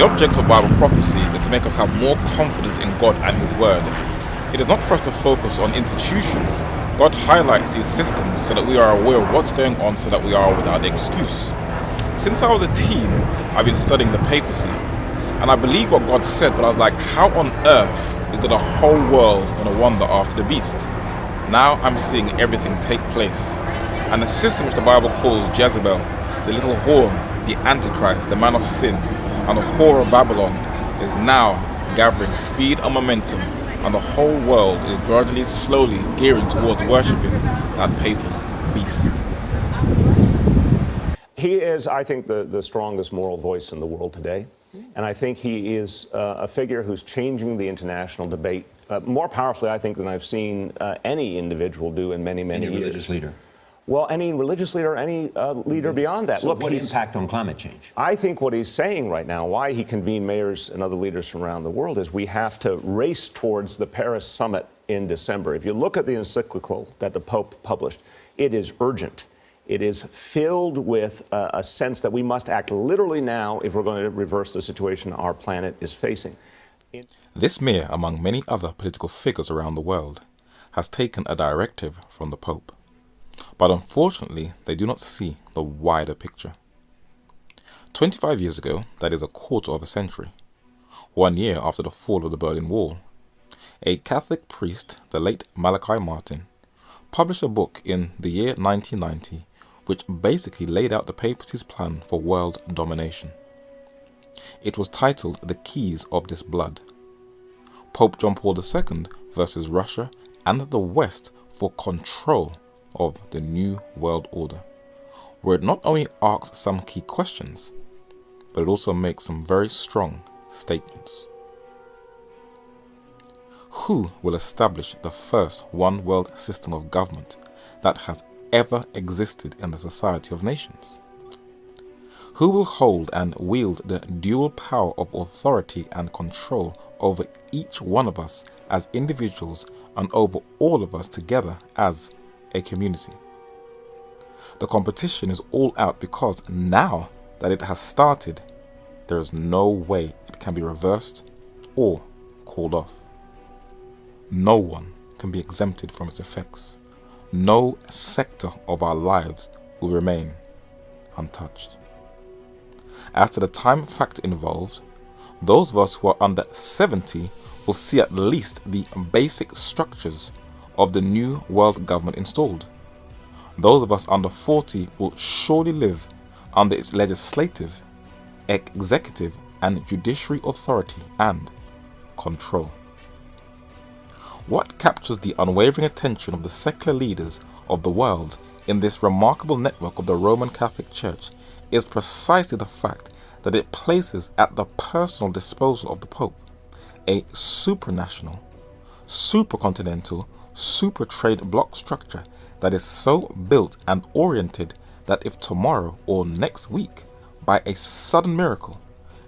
The object of Bible prophecy is to make us have more confidence in God and His Word. It is not for us to focus on institutions. God highlights these systems so that we are aware of what's going on, so that we are without excuse. Since I was a teen, I've been studying the papacy, and I believe what God said, but I was like, how on earth is the whole world going to wander after the beast? Now I'm seeing everything take place. And the system which the Bible calls Jezebel, the little horn, the Antichrist, the man of sin, and the whore of Babylon, is now gathering speed and momentum, and the whole world is gradually, slowly gearing towards worshipping that papal beast. He is, I think, the strongest moral voice in the world today. And I think he is a figure who's changing the international debate more powerfully, I think, than I've seen any individual do in many, many years. Any religious leader? Well, any religious leader, any leader beyond that. So Look, what impact on climate change? I think what he's saying right now, why he convened mayors and other leaders from around the world, is we have to race towards the Paris summit in December. If you look at the encyclical that the Pope published, it is urgent. It is filled with a sense that we must act literally now if we're going to reverse the situation our planet is facing. This mayor, among many other political figures around the world, has taken a directive from the Pope. But unfortunately, they do not see the wider picture. 25 years ago, that is a quarter of a century, 1 year after the fall of the Berlin Wall, a Catholic priest, the late Malachi Martin, published a book in the year 1990 which basically laid out the papacy's plan for world domination. It was titled The Keys of This Blood. Pope John Paul II versus Russia and the West for control of the New World Order, where it not only asks some key questions, but it also makes some very strong statements. Who will establish the first one world system of government that has ever existed in the Society of Nations? Who will hold and wield the dual power of authority and control over each one of us as individuals and over all of us together as a community? The competition is all out because now that it has started, there is no way it can be reversed or called off. No one can be exempted from its effects. No sector of our lives will remain untouched. As to the time factor involved, those of us who are under 70 will see at least the basic structures of the new world government installed. Those of us under 40 will surely live under its legislative, executive and judiciary authority and control. What captures the unwavering attention of the secular leaders of the world in this remarkable network of the Roman Catholic Church is precisely the fact that it places at the personal disposal of the Pope a supranational, supercontinental, super-trade bloc structure that is so built and oriented that if tomorrow or next week, by a sudden miracle,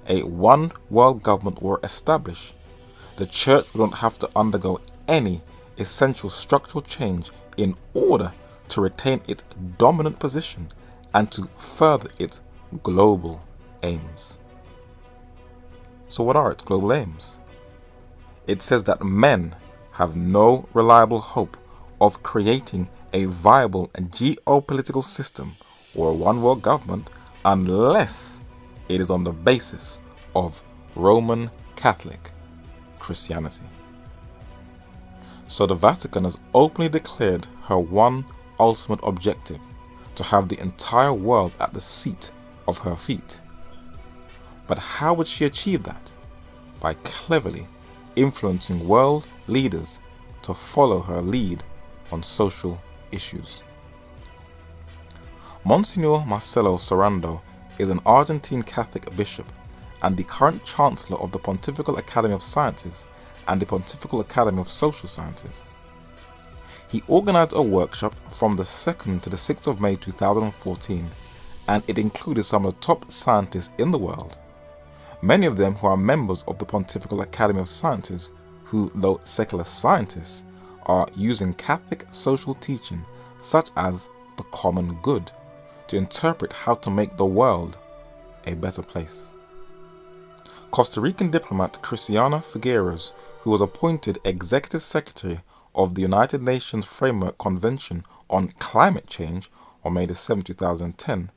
a one world government were established, the Church will not have to undergo any essential structural change in order to retain its dominant position and to further its global aims. So what are its global aims? It says that men have no reliable hope of creating a viable geopolitical system or a one world government unless it is on the basis of Roman Catholic Christianity. So the Vatican has openly declared her one ultimate objective: to have the entire world at the seat of her feet. But how would she achieve that? By cleverly influencing world leaders to follow her lead on social issues. Monsignor Marcelo Sorando is an Argentine Catholic bishop and the current Chancellor of the Pontifical Academy of Sciences and the Pontifical Academy of Social Sciences. He organized a workshop from the 2nd to the 6th of May 2014, and it included some of the top scientists in the world, many of them who are members of the Pontifical Academy of Sciences, who, though secular scientists, are using Catholic social teaching such as the common good to interpret how to make the world a better place. Costa Rican diplomat Cristiana Figueres, who was appointed Executive Secretary of the United Nations Framework Convention on Climate Change on May 7, 2010,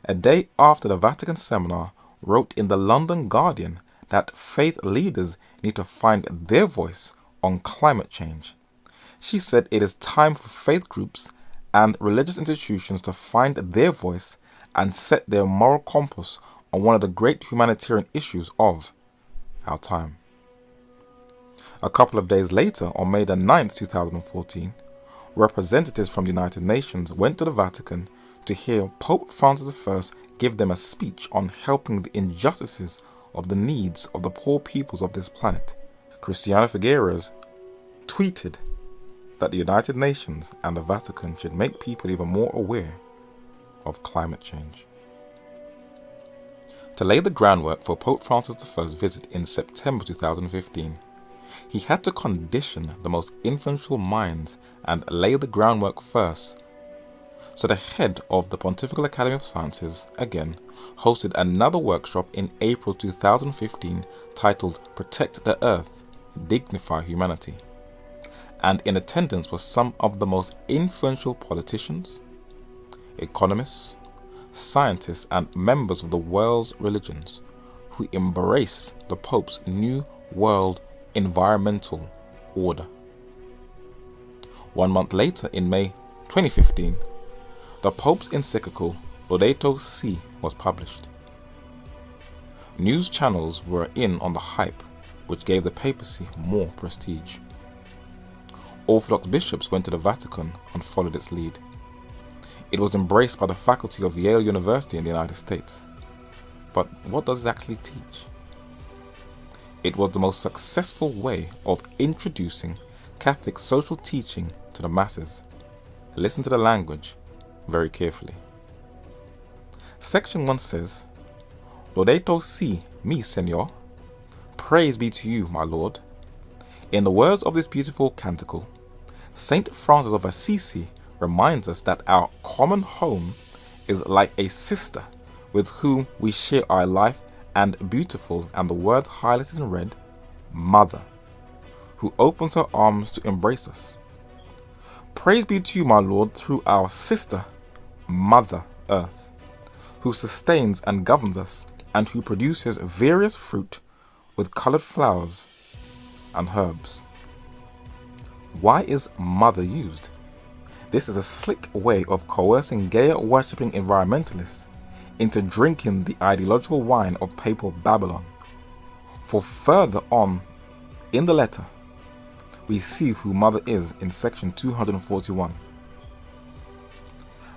a day after the Vatican seminar, wrote in the London Guardian that faith leaders need to find their voice on climate change. She said it is time for faith groups and religious institutions to find their voice and set their moral compass on one of the great humanitarian issues of our time. A couple of days later, on May 9, 2014, representatives from the United Nations went to the Vatican to hear Pope Francis I give them a speech on helping the injustices of the needs of the poor peoples of this planet. Cristiana Figueres tweeted that the United Nations and the Vatican should make people even more aware of climate change. To lay the groundwork for Pope Francis I's visit in September 2015, he had to condition the most influential minds and lay the groundwork first. So the head of the Pontifical Academy of Sciences, again, hosted another workshop in April 2015 titled Protect the Earth, Dignify Humanity. And in attendance were some of the most influential politicians, economists, scientists and members of the world's religions who embrace the Pope's New World Environmental Order. 1 month later, in May 2015, the Pope's encyclical Laudato Si was published. News channels were in on the hype, which gave the papacy more prestige. Orthodox bishops went to the Vatican and followed its lead. It was embraced by the faculty of Yale University in the United States. But what does it actually teach? It was the most successful way of introducing Catholic social teaching to the masses. Listen to the language very carefully. Section 1 says, Laudato Si, mi Señor, praise be to you, my Lord. In the words of this beautiful canticle, Saint Francis of Assisi reminds us that our common home is like a sister with whom we share our life, and beautiful, and the words highlighted in red, Mother, who opens her arms to embrace us. Praise be to you, my Lord, through our sister, Mother Earth, who sustains and governs us, and who produces various fruit with colored flowers and herbs. Why is Mother used? This is a slick way of coercing Gaia-worshipping environmentalists into drinking the ideological wine of papal Babylon. For further on in the letter, we see who Mother is in section 241.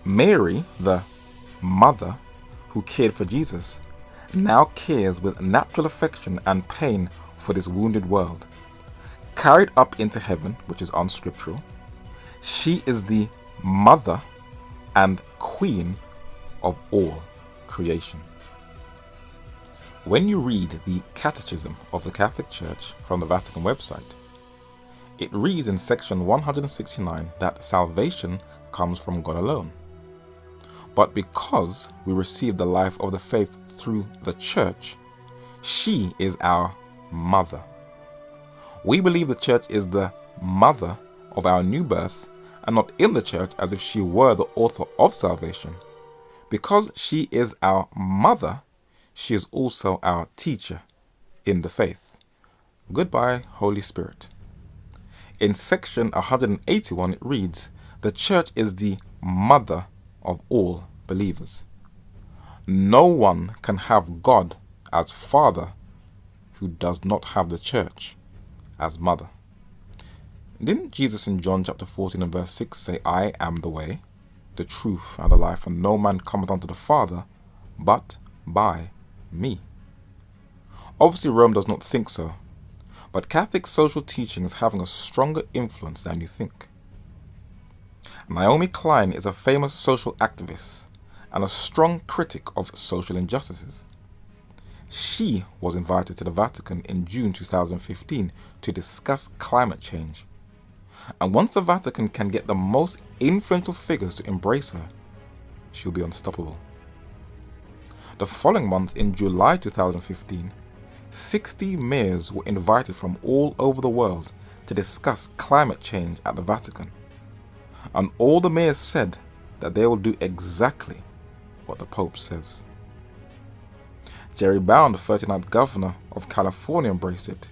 Mary, the mother who cared for Jesus, now cares with natural affection and pain for this wounded world. Carried up into heaven, which is unscriptural, she is the mother and queen of all creation. When you read the Catechism of the Catholic Church from the Vatican website, it reads in section 169 that salvation comes from God alone. But because we receive the life of the faith through the Church, she is our mother. We believe the Church is the mother of our new birth and not in the Church as if she were the author of salvation. Because she is our mother, she is also our teacher in the faith. Goodbye, Holy Spirit. In section 181 it reads, the Church is the mother of all believers. No one can have God as Father who does not have the Church as mother. Didn't Jesus in John chapter 14 and verse 6 say, I am the way, the truth, and the life, and no man cometh unto the Father but by me? Obviously Rome does not think so, but Catholic social teaching is having a stronger influence than you think. Naomi Klein is a famous social activist and a strong critic of social injustices. She was invited to the Vatican in June 2015 to discuss climate change. And once the Vatican can get the most influential figures to embrace her, she'll be unstoppable. The following month, in July 2015, 60 mayors were invited from all over the world to discuss climate change at the Vatican. And all the mayors said that they will do exactly what the Pope says. Jerry Brown, the 39th governor of California, embraced it.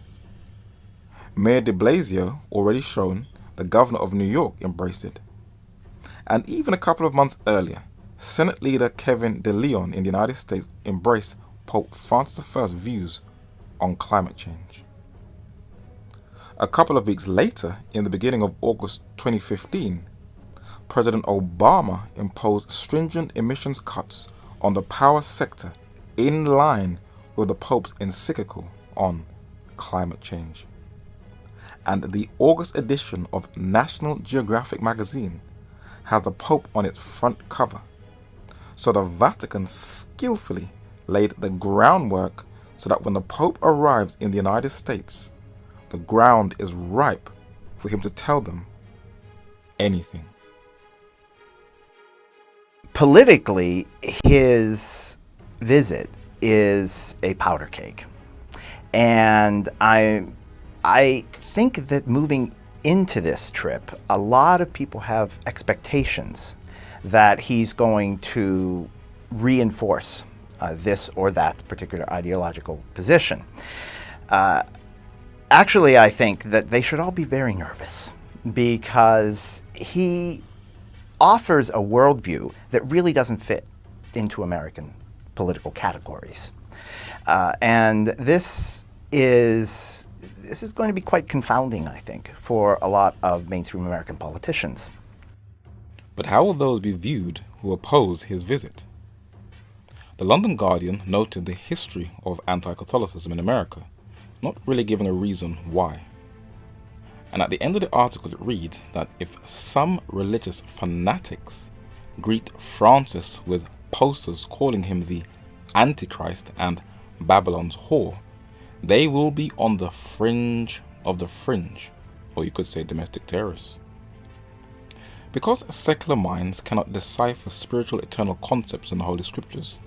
Mayor de Blasio, already shown, the governor of New York, embraced it. And even a couple of months earlier, Senate leader Kevin De Leon in the United States embraced Pope Francis I's views on climate change. A couple of weeks later, in the beginning of August 2015, President Obama imposed stringent emissions cuts on the power sector in line with the Pope's encyclical on climate change. And the August edition of National Geographic magazine has the Pope on its front cover. So the Vatican skillfully laid the groundwork so that when the Pope arrives in the United States, the ground is ripe for him to tell them anything. Politically, his visit is a powder keg. And I think that moving into this trip, a lot of people have expectations that he's going to reinforce this or that particular ideological position. Actually, I think that they should all be very nervous because he offers a worldview that really doesn't fit into American political categories. And this is going to be quite confounding, I think, for a lot of mainstream American politicians. But how will those be viewed who oppose his visit? The London Guardian noted the history of anti-Catholicism in America. It's not really giving a reason why. And at the end of the article it reads that if some religious fanatics greet Francis with posters calling him the Antichrist and Babylon's whore, they will be on the fringe of the fringe, or you could say domestic terrorists. Because secular minds cannot decipher spiritual eternal concepts in the Holy Scriptures,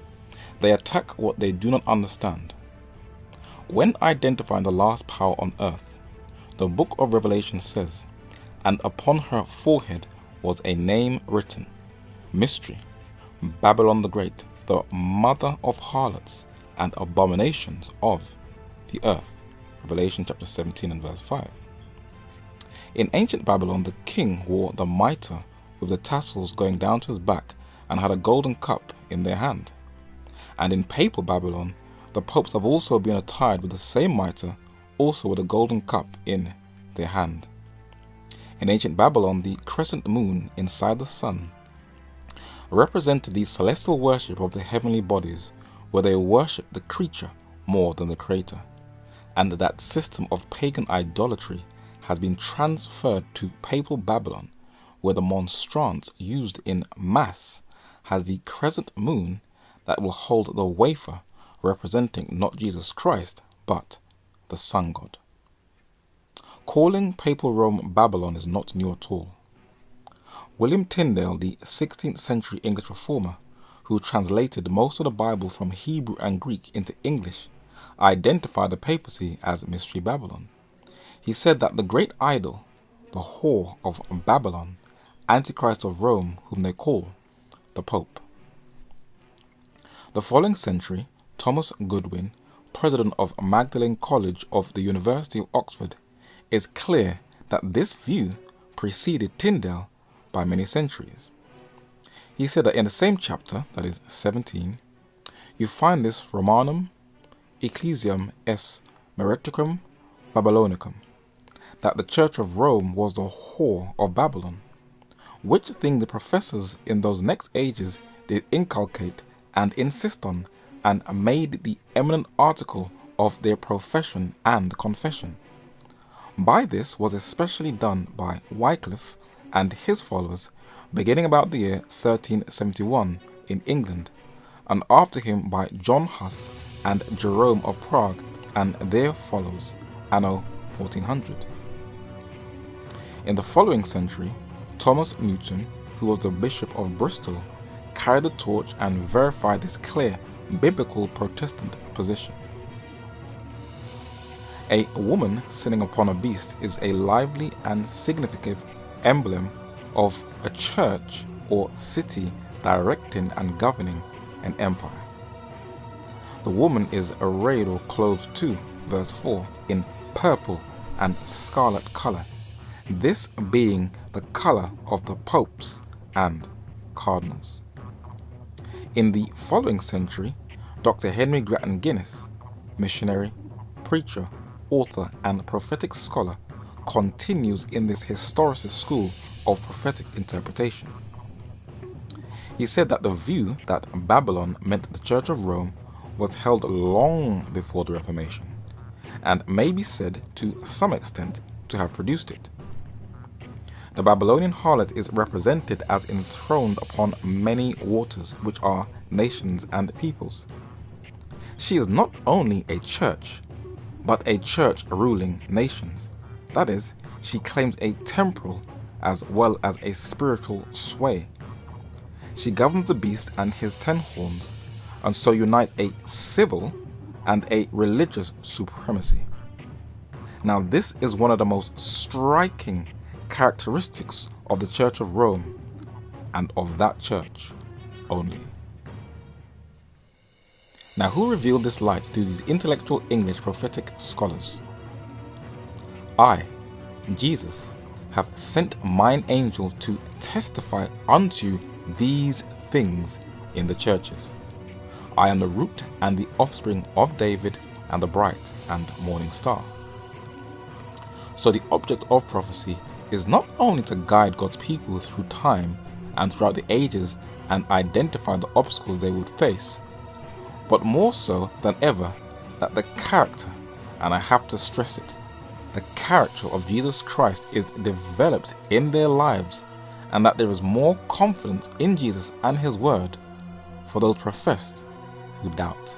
they attack what they do not understand. When identifying the last power on earth, the book of Revelation says, "And upon her forehead was a name written, Mystery, Babylon the Great, the mother of harlots and abominations of the earth." Revelation chapter 17 and verse 5. In ancient Babylon, the king wore the mitre with the tassels going down to his back and had a golden cup in their hand. And in papal Babylon, the popes have also been attired with the same mitre, also with a golden cup in their hand. In ancient Babylon, the crescent moon inside the sun represented the celestial worship of the heavenly bodies, where they worshipped the creature more than the creator. And that system of pagan idolatry has been transferred to papal Babylon, where the monstrance used in Mass has the crescent moon that will hold the wafer, representing not Jesus Christ, but the sun god. Calling papal Rome Babylon is not new at all. William Tyndale, the 16th century English reformer, who translated most of the Bible from Hebrew and Greek into English, identified the papacy as Mystery Babylon. He said that the great idol, the whore of Babylon, Antichrist of Rome, whom they call the Pope. The following century, Thomas Goodwin, president of Magdalen College of the University of Oxford, is clear that this view preceded Tyndale by many centuries. He said that in the same chapter, that is 17, you find this Romanum Ecclesiam es Meretricum Babylonicum, that the Church of Rome was the whore of Babylon, which thing the professors in those next ages did inculcate and insist on, and made the eminent article of their profession and confession. By this was especially done by Wycliffe and his followers, beginning about the year 1371 in England, and after him by John Huss and Jerome of Prague and their followers, anno 1400. In the following century, Thomas Newton, who was the Bishop of Bristol, carried the torch and verified this clear biblical Protestant position. A woman sitting upon a beast is a lively and significant emblem of a church or city directing and governing an empire. The woman is arrayed or clothed too, verse 4, in purple and scarlet color, this being the color of the popes and cardinals. In the following century, Dr. Henry Grattan Guinness, missionary, preacher, author, and prophetic scholar, continues in this historicist school of prophetic interpretation. He said that the view that Babylon meant the Church of Rome was held long before the Reformation, and may be said to some extent to have produced it. The Babylonian harlot is represented as enthroned upon many waters, which are nations and peoples. She is not only a church, but a church ruling nations. That is, she claims a temporal as well as a spiritual sway. She governs the beast and his 10 horns, and so unites a civil and a religious supremacy. Now, this is one of the most striking characteristics of the Church of Rome, and of that church only. Now, who revealed this light to these intellectual English prophetic scholars? I, Jesus, have sent mine angel to testify unto these things in the churches. I am the root and the offspring of David, and the bright and morning star. So the object of prophecy is not only to guide God's people through time and throughout the ages and identify the obstacles they would face, but more so than ever that the character, and I have to stress it, the character of Jesus Christ is developed in their lives, and that there is more confidence in Jesus and his word for those professed who doubt.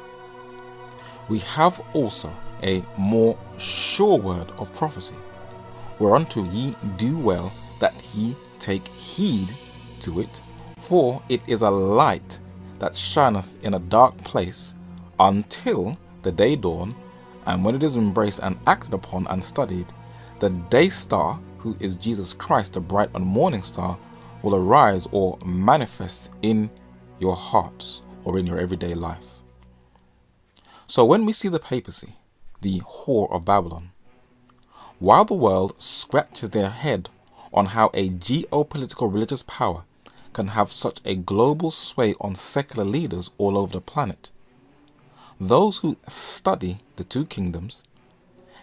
We have also a more sure word of prophecy, whereunto ye do well that ye take heed to it, for it is a light that shineth in a dark place until the day dawn, and when it is embraced and acted upon and studied, the day star, who is Jesus Christ, the bright and morning star, will arise or manifest in your hearts or in your everyday life. So when we see the papacy, the whore of Babylon, while the world scratches their head on how a geopolitical religious power can have such a global sway on secular leaders all over the planet, those who study the two kingdoms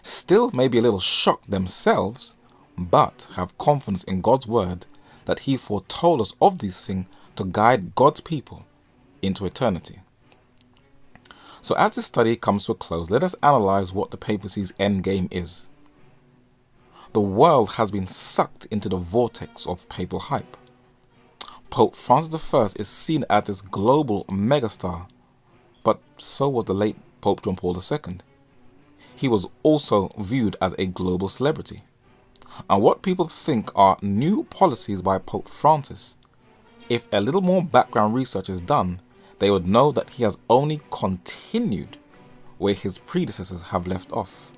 still may be a little shocked themselves, but have confidence in God's word that he foretold us of these things to guide God's people into eternity. So as this study comes to a close, let us analyze what the papacy's endgame is. The world has been sucked into the vortex of papal hype. Pope Francis I is seen as this global megastar, but so was the late Pope John Paul II. He was also viewed as a global celebrity. And what people think are new policies by Pope Francis, if a little more background research is done, they would know that he has only continued where his predecessors have left off.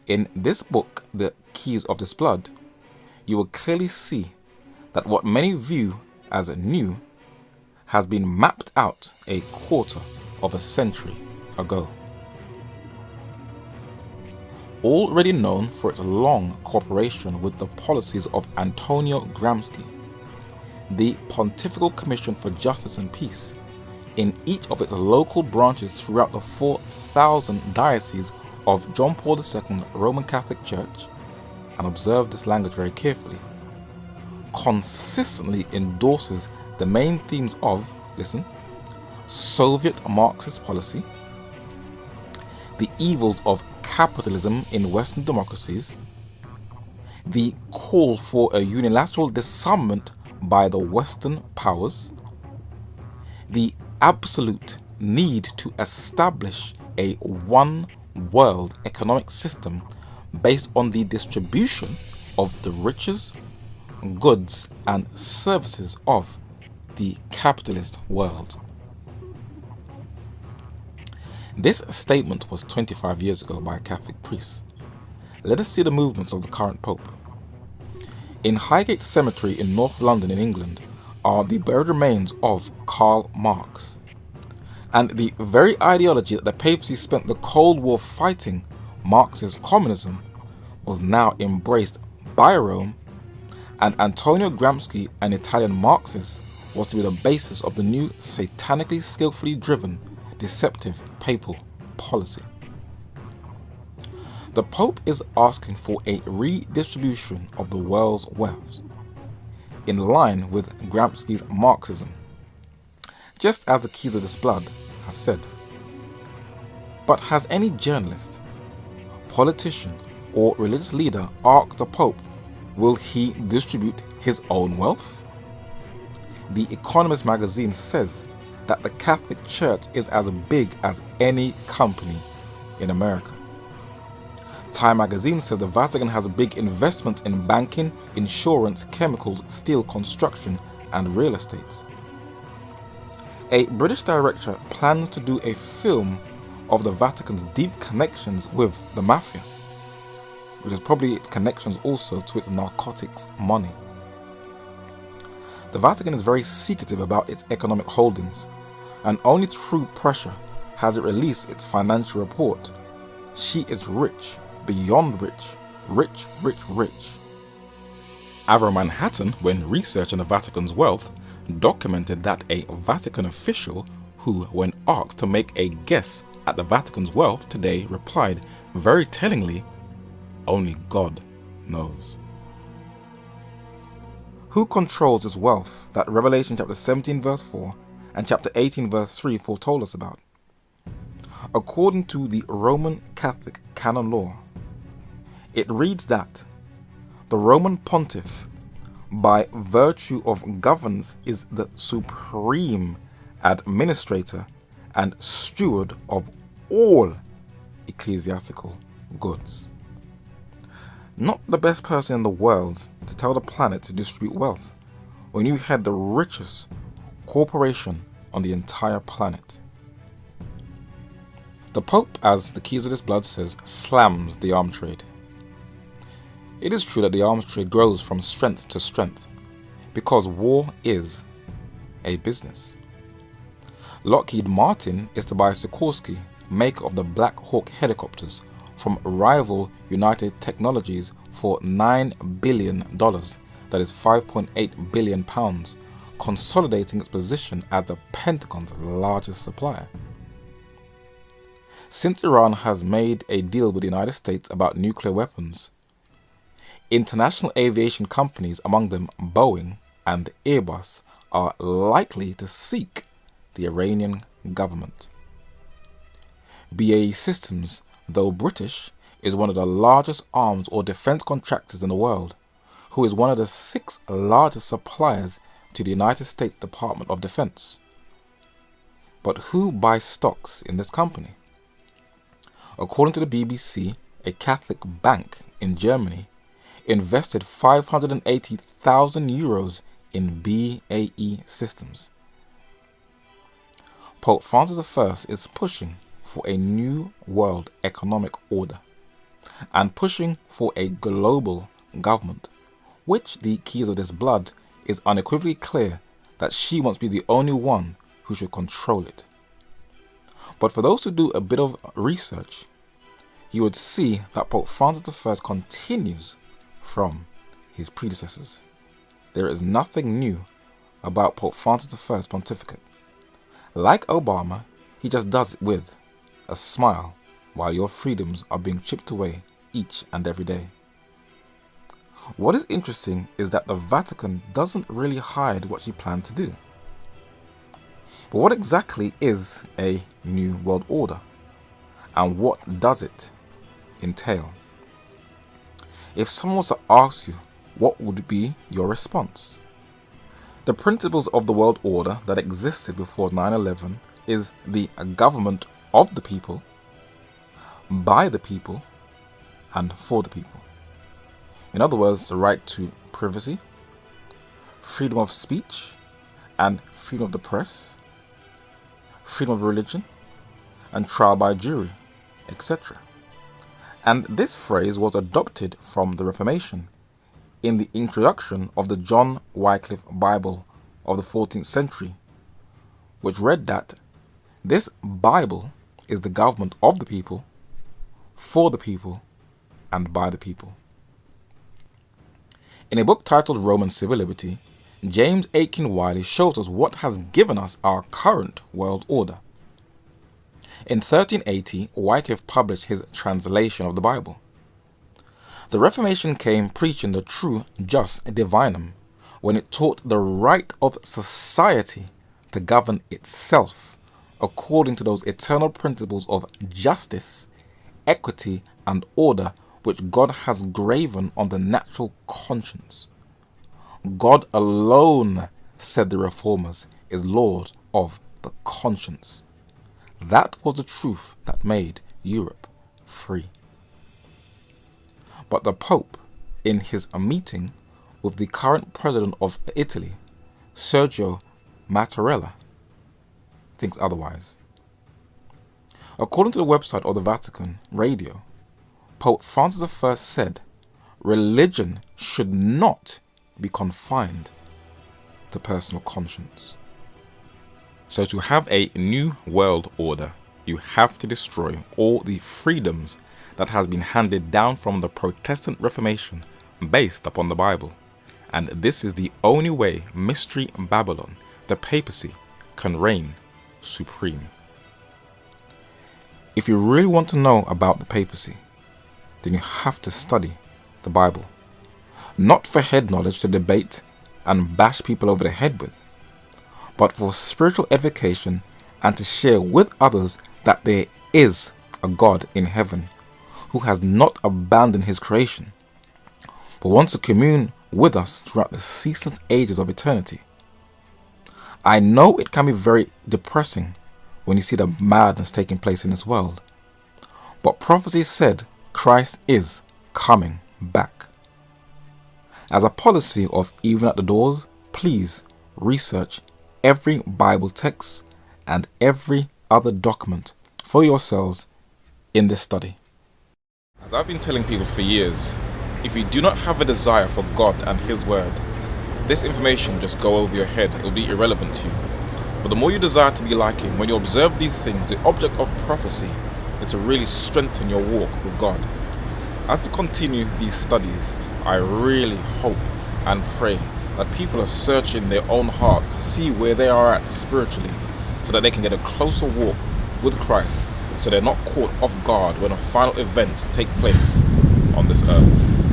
In this book, The Keys of This Blood, you will clearly see that what many view as new has been mapped out a quarter of a century ago. Already known for its long cooperation with the policies of Antonio Gramsci, the Pontifical Commission for Justice and Peace, in each of its local branches throughout the 4,000 dioceses of John Paul II Roman Catholic Church, and observe this language very carefully, consistently endorses the main themes of, listen, Soviet Marxist policy, the evils of capitalism in Western democracies, the call for a unilateral disarmament by the Western powers, the absolute need to establish a one world economic system based on the distribution of the riches, goods and services of the capitalist world. This statement was 25 years ago by a Catholic priest. Let us see the movements of the current Pope. In Highgate Cemetery in North London in England are the buried remains of Karl Marx. And the very ideology that the papacy spent the Cold War fighting, Marxist communism, was now embraced by Rome, and Antonio Gramsci, an Italian Marxist, was to be the basis of the new satanically skillfully driven, deceptive papal policy. The Pope is asking for a redistribution of the world's wealth, in line with Gramsci's Marxism, just as the Keys of this Blood has said. But has any journalist, politician, or religious leader asked the Pope, will he distribute his own wealth? The Economist magazine says that the Catholic Church is as big as any company in America. Time magazine says the Vatican has big investments in banking, insurance, chemicals, steel, construction, and real estate. A British director plans to do a film of the Vatican's deep connections with the mafia, which is probably its connections also to its narcotics money. The Vatican is very secretive about its economic holdings, and only through pressure has it released its financial report. She is rich, beyond rich, rich, rich, rich. Avro Manhattan, when researching the Vatican's wealth, documented that a Vatican official who, when asked to make a guess at the Vatican's wealth today, replied very tellingly, "Only God knows." Who controls this wealth that Revelation chapter 17 verse 4 and chapter 18 verse 3 foretold us about? According to the Roman Catholic canon law, it reads that the Roman Pontiff, by virtue of governance, is the supreme administrator and steward of all ecclesiastical goods. Not the best person in the world to tell the planet to distribute wealth when you had the richest corporation on the entire planet. The Pope, as the Keys of this Blood says, slams the arms trade. It is true that the arms trade grows from strength to strength because war is a business. Lockheed Martin is to buy Sikorsky, maker of the Black Hawk helicopters, from rival United Technologies for $9 billion, that is 5.8 billion pounds, consolidating its position as the Pentagon's largest supplier. Since Iran has made a deal with the United States about nuclear weapons, international aviation companies, among them Boeing and Airbus, are likely to seek the Iranian government. BAE Systems, though British, is one of the largest arms or defense contractors in the world, who is one of the 6 largest suppliers to the United States Department of Defense. But who buys stocks in this company? According to the BBC, a Catholic bank in Germany invested €580,000 in BAE Systems. Pope Francis I is pushing for a new world economic order and pushing for a global government, which the Keys of this Blood is unequivocally clear that she wants to be the only one who should control it. But for those who do a bit of research, you would see that Pope Francis I continues from his predecessors. There is nothing new about Pope Francis I's pontificate. Like Obama, he just does it with a smile while your freedoms are being chipped away each and every day. What is interesting is that the Vatican doesn't really hide what she planned to do. But what exactly is a new world order? And what does it entail? If someone was to ask you, what would be your response? The principles of the world order that existed before 9/11 is the government of the people, by the people, and for the people. In other words, the right to privacy, freedom of speech, and freedom of the press, freedom of religion, and trial by jury, etc. And this phrase was adopted from the Reformation in the introduction of the John Wycliffe Bible of the 14th century, which read that this Bible is the government of the people, for the people, and by the people. In a book titled Roman Civil Liberty, James Aiken Wiley shows us what has given us our current world order. In 1380, Wycliffe published his translation of the Bible. The Reformation came preaching the true jus divinum when it taught the right of society to govern itself according to those eternal principles of justice, equity, and order which God has graven on the natural conscience. God alone, said the Reformers, is Lord of the conscience. That was the truth that made Europe free. But the Pope, in his meeting with the current president of Italy, Sergio Mattarella, thinks otherwise. According to the website of the Vatican Radio, Pope Francis I said, religion should not be confined to personal conscience. So to have a new world order, you have to destroy all the freedoms that has been handed down from the Protestant Reformation based upon the Bible. And this is the only way Mystery Babylon, the papacy, can reign supreme. If you really want to know about the papacy, then you have to study the Bible. Not for head knowledge to debate and bash people over the head with, but for spiritual edification and to share with others that there is a God in heaven who has not abandoned his creation, but wants to commune with us throughout the ceaseless ages of eternity. I know it can be very depressing when you see the madness taking place in this world, but prophecy said Christ is coming back. As a policy of Even at the Doors, please research every Bible text and every other document for yourselves in this study. As I've been telling people for years, if you do not have a desire for God and His Word, this information will just go over your head. It will be irrelevant to you. But the more you desire to be like Him, when you observe these things, the object of prophecy is to really strengthen your walk with God. As we continue these studies, I really hope and pray that people are searching their own hearts to see where they are at spiritually, so that they can get a closer walk with Christ, so they're not caught off guard when the final events take place on this earth.